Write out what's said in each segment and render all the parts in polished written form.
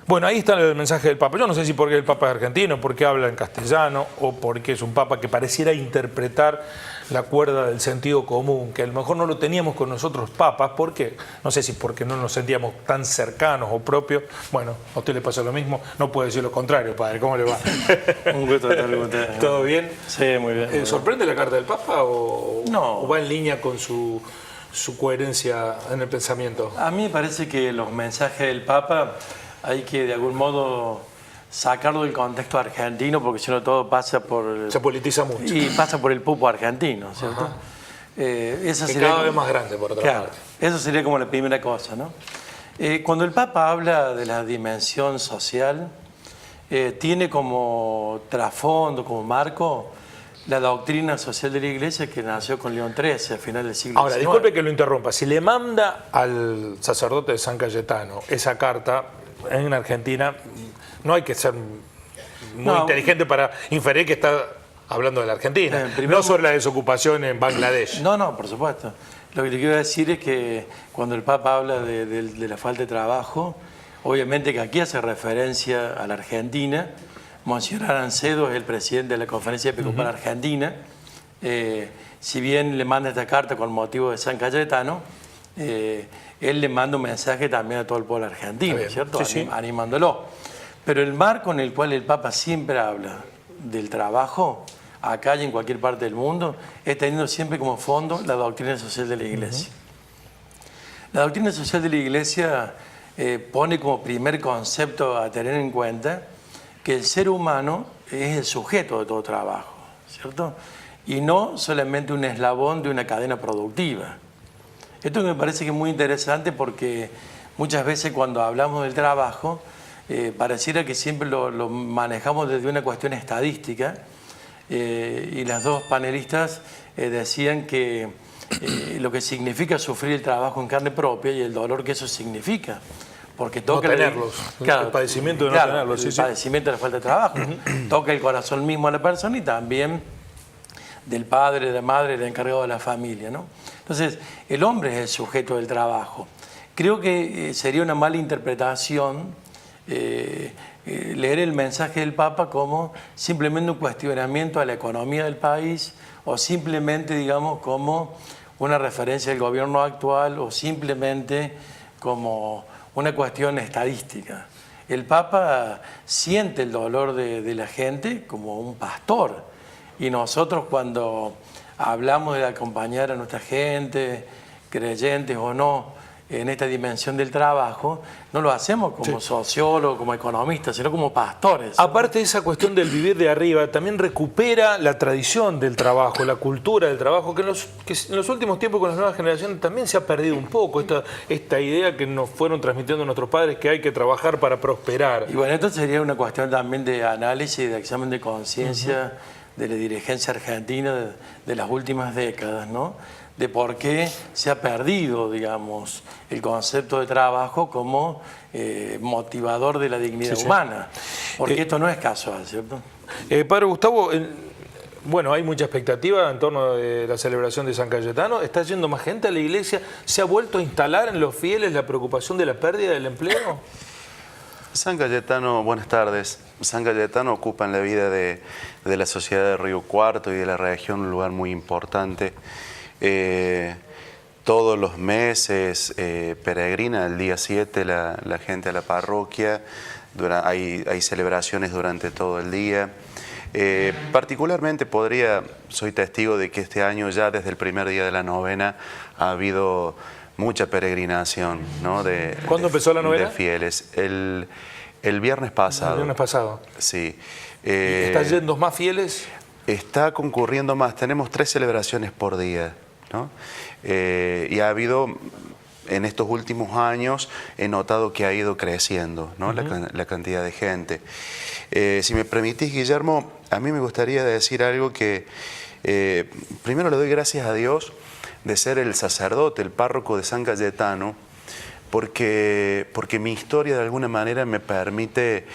Bueno, ahí está el mensaje del Papa. Yo no sé si porque el Papa es argentino, porque habla en castellano o porque es un Papa que pareciera interpretar la cuerda del sentido común, que a lo mejor no lo teníamos con nosotros papas, porque no sé si porque no nos sentíamos tan cercanos o propios. Bueno, a usted le pasa lo mismo, no puede decir lo contrario, padre. ¿Cómo le va? Un gusto estar con usted. ¿Todo bien? Sí, muy bien. ¿Sorprende la carta del Papa No. o va en línea con su coherencia en el pensamiento? A mí me parece que los mensajes del Papa hay que de algún modo sacarlo del contexto argentino, porque si no todo pasa por... Se politiza mucho. Y pasa por el pupo argentino, ¿cierto? Eso sería cada vez más grande, por otra parte. Eso sería como la primera cosa, ¿no? Cuando el Papa habla de la dimensión social, tiene como trasfondo, como marco, la doctrina social de la Iglesia que nació con León XIII a final del siglo XIX. Ahora, disculpe que lo interrumpa. Si le manda al sacerdote de San Cayetano esa carta, en Argentina no hay que ser muy inteligente para inferir que está hablando de la Argentina, no sobre la desocupación en Bangladesh. No, por supuesto. Lo que le quiero decir es que cuando el Papa habla de la falta de trabajo, obviamente que aquí hace referencia a la Argentina. Monseñor Arancedo es el presidente de la Conferencia Episcopal Argentina. Si bien le manda esta carta con motivo de San Cayetano, él le manda un mensaje también a todo el pueblo argentino, ¿cierto? Sí, animándolo. Pero el marco en el cual el Papa siempre habla del trabajo, acá y en cualquier parte del mundo, es teniendo siempre como fondo la doctrina social de la Iglesia. La doctrina social de la Iglesia pone como primer concepto a tener en cuenta que el ser humano es el sujeto de todo trabajo, ¿cierto? Y no solamente un eslabón de una cadena productiva. Esto me parece que es muy interesante porque muchas veces cuando hablamos del trabajo, pareciera que siempre lo manejamos desde una cuestión estadística, y las dos panelistas decían que lo que significa sufrir el trabajo en carne propia y el dolor que eso significa. Porque toca no tenerlos, el padecimiento de no tenerlos. El padecimiento de la falta de trabajo. Toca el corazón mismo a la persona y también del padre, de la madre, del encargado de la familia, ¿no? Entonces, el hombre es el sujeto del trabajo. Creo que sería una mala interpretación leer el mensaje del Papa como simplemente un cuestionamiento a la economía del país o simplemente, digamos, como una referencia al gobierno actual o simplemente como una cuestión estadística. El Papa siente el dolor de la gente como un pastor. Y nosotros cuando hablamos de acompañar a nuestra gente, creyentes o no, en esta dimensión del trabajo, no lo hacemos como sociólogos, como economistas, sino como pastores. Aparte de esa cuestión del vivir de arriba, también recupera la tradición del trabajo, la cultura del trabajo, que en los últimos tiempos con las nuevas generaciones también se ha perdido un poco, esta idea que nos fueron transmitiendo nuestros padres, que hay que trabajar para prosperar. Y bueno, esto sería una cuestión también de análisis, de examen de conciencia de la dirigencia argentina de las últimas décadas, ¿no? De por qué se ha perdido, digamos, el concepto de trabajo como motivador de la dignidad humana. Porque esto no es casual, ¿cierto? Padre Gustavo, bueno, hay mucha expectativa en torno a la celebración de San Cayetano. ¿Está yendo más gente a la iglesia? ¿Se ha vuelto a instalar en los fieles la preocupación de la pérdida del empleo? San Cayetano, buenas tardes. San Cayetano ocupa en la vida de la sociedad de Río Cuarto y de la región un lugar muy importante. Todos los meses peregrina el día 7 la gente a la parroquia, hay celebraciones durante todo el día. Particularmente soy testigo de que este año ya desde el primer día de la novena ha habido mucha peregrinación, ¿no? ¿Cuándo empezó la novena? De fieles. El viernes pasado. El viernes pasado. Sí. ¿Están yendo más fieles? Está concurriendo más. Tenemos 3 celebraciones por día, ¿no? Y ha habido, en estos últimos años, he notado que ha ido creciendo, ¿no? La cantidad de gente. Si me permitís, Guillermo, a mí me gustaría decir algo que primero le doy gracias a Dios de ser el sacerdote, el párroco de San Cayetano, porque mi historia de alguna manera me permite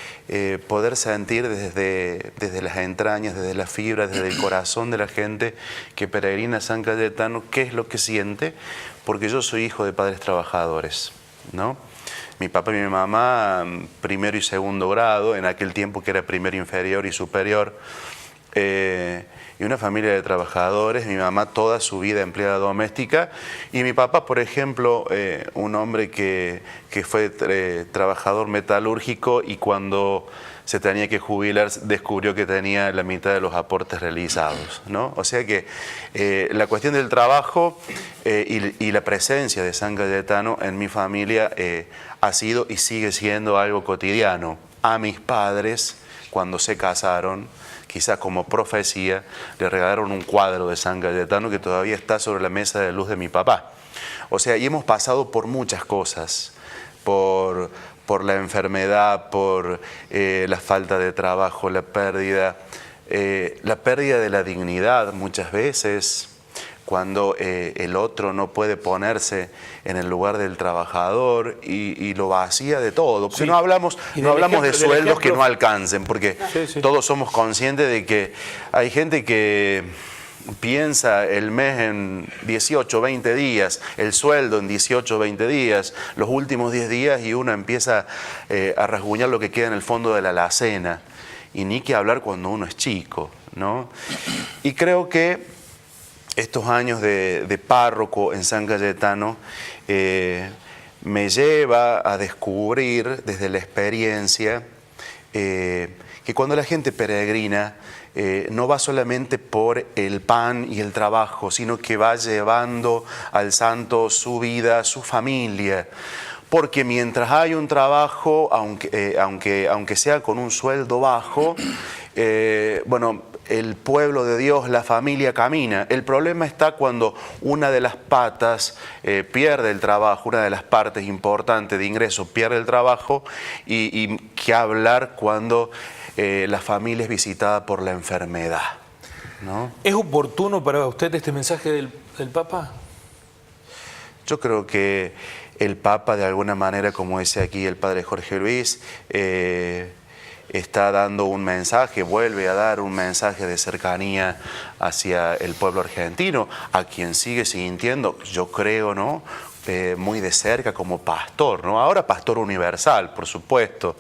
poder sentir desde las entrañas, desde las fibras, desde el corazón de la gente que peregrina a San Cayetano, qué es lo que siente, porque yo soy hijo de padres trabajadores, ¿no? Mi papá y mi mamá, primero y segundo grado, en aquel tiempo que era primero inferior y superior. Y una familia de trabajadores, mi mamá toda su vida empleada doméstica y mi papá, por ejemplo, un hombre que fue trabajador metalúrgico y cuando se tenía que jubilar descubrió que tenía la mitad de los aportes realizados, ¿no? O sea que la cuestión del trabajo y la presencia de San Cayetano en mi familia ha sido y sigue siendo algo cotidiano. A mis padres, cuando se casaron, quizás como profecía, le regalaron un cuadro de San Cayetano que todavía está sobre la mesa de luz de mi papá. O sea, y hemos pasado por muchas cosas, por la enfermedad, por la falta de trabajo, la pérdida de la dignidad muchas veces, cuando el otro no puede ponerse en el lugar del trabajador y lo vacía de todo. Porque sí. no hablamos de sueldos que no alcancen, porque todos somos conscientes de que hay gente que piensa el mes en 18, 20 días, el sueldo en 18, 20 días, los últimos 10 días y uno empieza a rasguñar lo que queda en el fondo de la alacena. Y ni que hablar cuando uno es chico, ¿no? Y creo que estos años de párroco en San Cayetano me lleva a descubrir desde la experiencia que cuando la gente peregrina no va solamente por el pan y el trabajo, sino que va llevando al santo su vida, su familia. Porque mientras hay un trabajo, aunque sea con un sueldo bajo, bueno, el pueblo de Dios, la familia camina. El problema está cuando una de las patas pierde el trabajo, una de las partes importantes de ingreso pierde el trabajo y qué hablar cuando la familia es visitada por la enfermedad, ¿no? ¿Es oportuno para usted este mensaje del Papa? Yo creo que el Papa, de alguna manera, como dice aquí el Padre Jorge Luis, está dando un mensaje, vuelve a dar un mensaje de cercanía hacia el pueblo argentino, a quien sigue sintiendo, yo creo, ¿no?, muy de cerca como pastor, ¿no? Ahora pastor universal, por supuesto.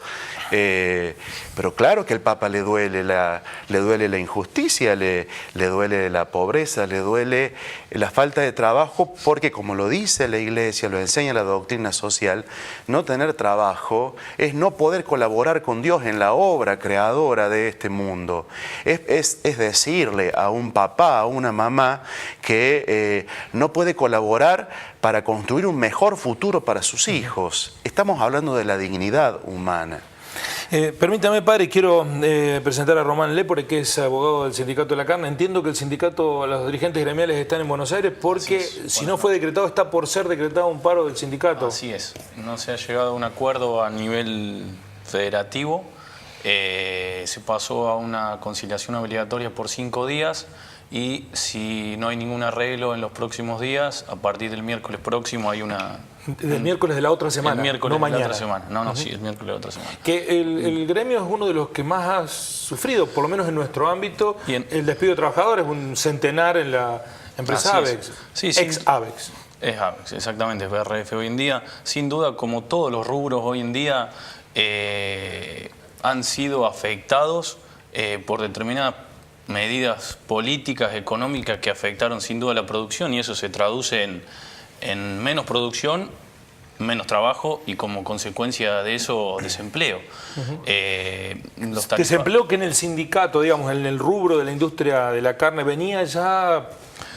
Pero claro que al Papa le duele la injusticia, le duele la pobreza, le duele la falta de trabajo, porque como lo dice la Iglesia, lo enseña la doctrina social, no tener trabajo es no poder colaborar con Dios en la obra creadora de este mundo. Es decirle a un papá, a una mamá, que no puede colaborar para construir un mejor futuro para sus hijos. Estamos hablando de la dignidad humana. Permítame, padre, quiero presentar a Román Lepore, que es abogado del Sindicato de la Carne. Entiendo que el sindicato, los dirigentes gremiales están en Buenos Aires porque si no fue decretado, está por ser decretado un paro del sindicato. Así es, no se ha llegado a un acuerdo a nivel federativo, se pasó a una conciliación obligatoria por 5 días y si no hay ningún arreglo en los próximos días, a partir del miércoles próximo hay una... Del miércoles de la otra semana, el miércoles no mañana. de la otra semana. No, sí, el miércoles de la otra semana. Que el gremio es uno de los que más ha sufrido, por lo menos en nuestro ámbito, el despido de trabajadores, un centenar en la empresa Avex, ex-Avex. Es Avex, exactamente, es BRF hoy en día. Sin duda, como todos los rubros hoy en día, han sido afectados por determinadas medidas políticas, económicas que afectaron sin duda la producción, y eso se traduce en menos producción, menos trabajo y como consecuencia de eso desempleo. Desempleo que en el sindicato, digamos, en el rubro de la industria de la carne venía ya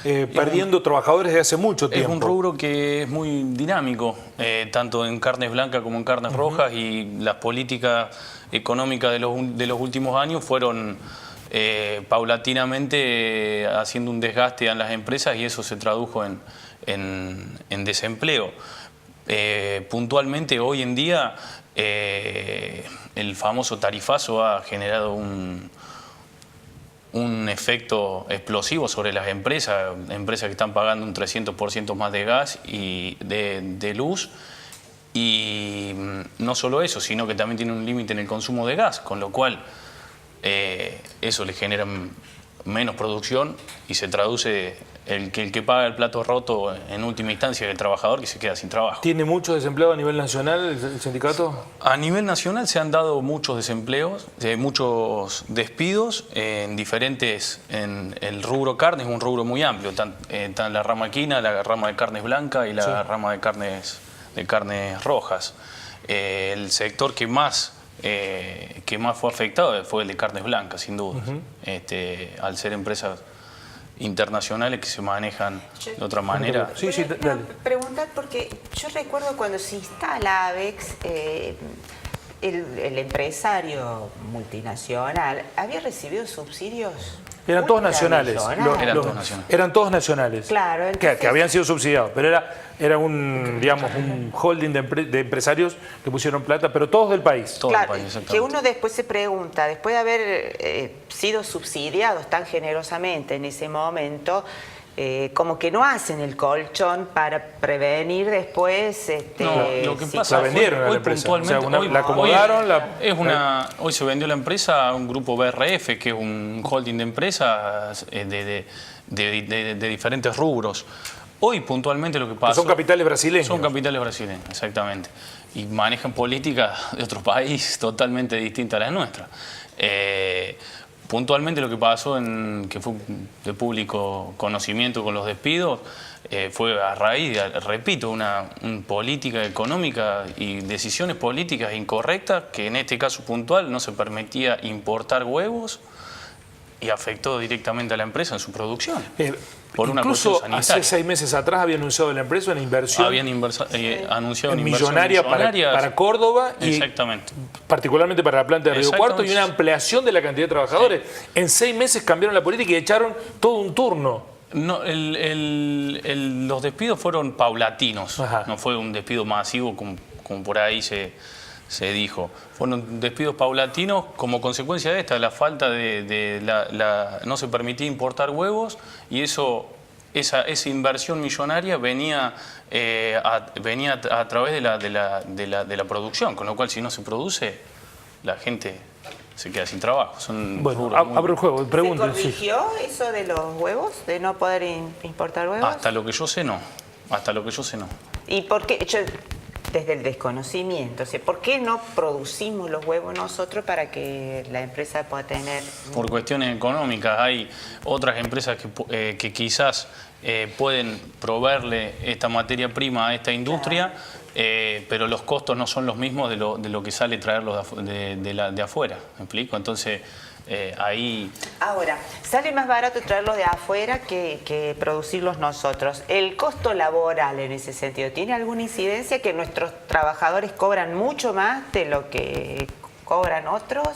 perdiendo trabajadores desde hace mucho tiempo. Es un rubro que es muy dinámico, tanto en carnes blancas como en carnes rojas, y las políticas económicas de los últimos años fueron paulatinamente haciendo un desgaste en las empresas, y eso se tradujo en desempleo. Puntualmente hoy en día el famoso tarifazo ha generado un efecto explosivo sobre las empresas que están pagando un 300% más de gas y de luz, y no solo eso, sino que también tiene un límite en el consumo de gas, con lo cual eso le genera menos producción y se traduce el que paga el plato roto en última instancia es el trabajador que se queda sin trabajo. ¿Tiene mucho desempleo a nivel nacional el sindicato? A nivel nacional se han dado muchos desempleos, muchos despidos en diferentes, en el rubro carne es un rubro muy amplio, está la rama equina, la rama de carnes blancas y la rama de carnes rojas. El sector que más fue afectado fue el de carnes blancas, sin duda, al ser empresas internacionales que se manejan de otra manera. Sí, dale. Preguntar porque yo recuerdo cuando se instala ABEX, el empresario multinacional había recibido subsidios. Eran todos nacionales. Eran todos nacionales. Claro, entonces, que habían sido subsidiados, pero era un, digamos, un holding de empresarios que pusieron plata, pero todos del país. Todo claro, el país, que uno después se pregunta, después de haber sido subsidiados tan generosamente en ese momento, como que no hacen el colchón para prevenir después. No, lo que pasa la vendieron a la empresa. Puntualmente, la acomodaron. Hoy se vendió la empresa a un grupo BRF, que es un holding de empresas de diferentes rubros. Hoy puntualmente lo que pasa... Son capitales brasileños. Son capitales brasileños, exactamente. Y manejan políticas de otro país totalmente distintas a las nuestras. Puntualmente lo que pasó, que fue de público conocimiento con los despidos, fue a raíz de, repito, una política económica y decisiones políticas incorrectas, que en este caso puntual no se permitía importar huevos y afectó directamente a la empresa en su producción. Por una cuestión sanitaria. Hace 6 meses atrás había anunciado la empresa una inversión. Habían anunciado una inversión millonaria para Córdoba y exactamente. Particularmente para la planta de Río Cuarto y una ampliación de la cantidad de trabajadores. Sí. En 6 meses cambiaron la política y echaron todo un turno. No, los despidos fueron paulatinos. Ajá. No fue un despido masivo como por ahí se dijo. Fueron despidos paulatinos como consecuencia de esta, la falta no se permitía importar huevos y esa inversión millonaria venía a través de la producción, con lo cual si no se produce, la gente se queda sin trabajo. Bueno, abro el juego, pregunto. ¿Se corrigió eso de los huevos, de no poder importar huevos? Hasta lo que yo sé no. Hasta lo que yo sé no. ¿Y por qué? Desde el desconocimiento, o sea, ¿por qué no producimos los huevos nosotros para que la empresa pueda tener...? Por cuestiones económicas, hay otras empresas que quizás pueden proveerle esta materia prima a esta industria, pero los costos no son los mismos de lo que sale traerlos de afuera, ¿me explico? Entonces... ahí... Ahora, sale más barato traerlos de afuera que producirlos nosotros. ¿El costo laboral en ese sentido tiene alguna incidencia, que nuestros trabajadores cobran mucho más de lo que cobran otros?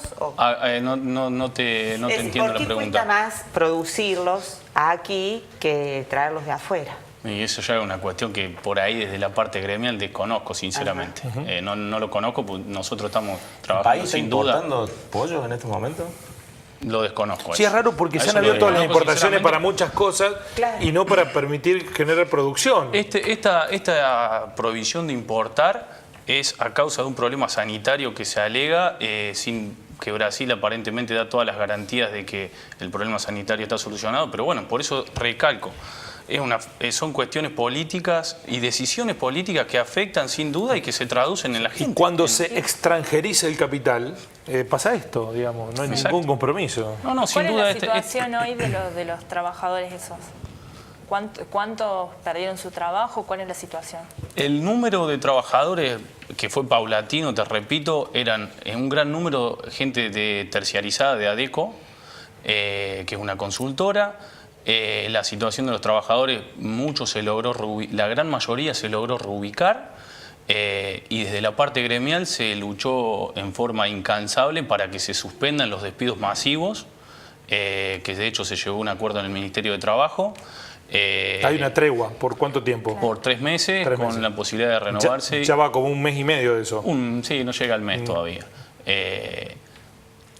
No te entiendo la pregunta. ¿Por qué cuesta más producirlos aquí que traerlos de afuera? Y eso ya es una cuestión que por ahí desde la parte gremial desconozco, sinceramente. No lo conozco, pues nosotros estamos trabajando sin duda. ¿Está importando pollos en este momento? Lo desconozco. Sí, es raro porque se han abierto las importaciones para muchas cosas, claro, y no para permitir generar producción. Esta provisión de importar es a causa de un problema sanitario que se alega sin que Brasil aparentemente da todas las garantías de que el problema sanitario está solucionado, pero bueno, por eso recalco. Son cuestiones políticas y decisiones políticas que afectan sin duda y que se traducen en la gente. Y cuando se extranjeriza el capital, pasa esto, digamos, no hay ningún compromiso. No, sin duda. ¿Cuál es la situación hoy de los trabajadores esos? ¿Cuántos perdieron su trabajo? ¿Cuál es la situación? El número de trabajadores, que fue paulatino, te repito, eran un gran número de gente terciarizada de ADECO, que es una consultora. La situación de los trabajadores, la gran mayoría se logró reubicar y desde la parte gremial se luchó en forma incansable para que se suspendan los despidos masivos, que de hecho se llegó a un acuerdo en el Ministerio de Trabajo. Hay una tregua, ¿por cuánto tiempo? Por 3 meses, con la posibilidad de renovarse. Ya va como 1 mes y medio de eso. Sí, no llega al mes todavía.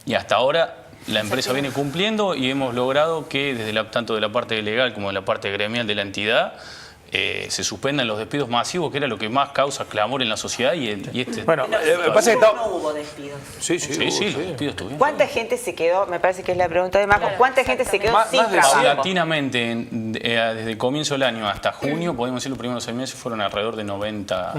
Y hasta ahora la empresa viene cumpliendo y hemos logrado que desde tanto de la parte legal como de la parte gremial de la entidad se suspendan los despidos masivos, que era lo que más causa clamor en la sociedad Bueno, pasa que no hubo despidos. Sí, Sí, los despidos estuvieron. ¿Cuánta gente se quedó? Me parece que es la pregunta de Marco. ¿Cuánta gente se quedó sin trabajo? Paulatinamente, desde el comienzo del año hasta junio, podemos decir los primeros 6 meses fueron alrededor de 90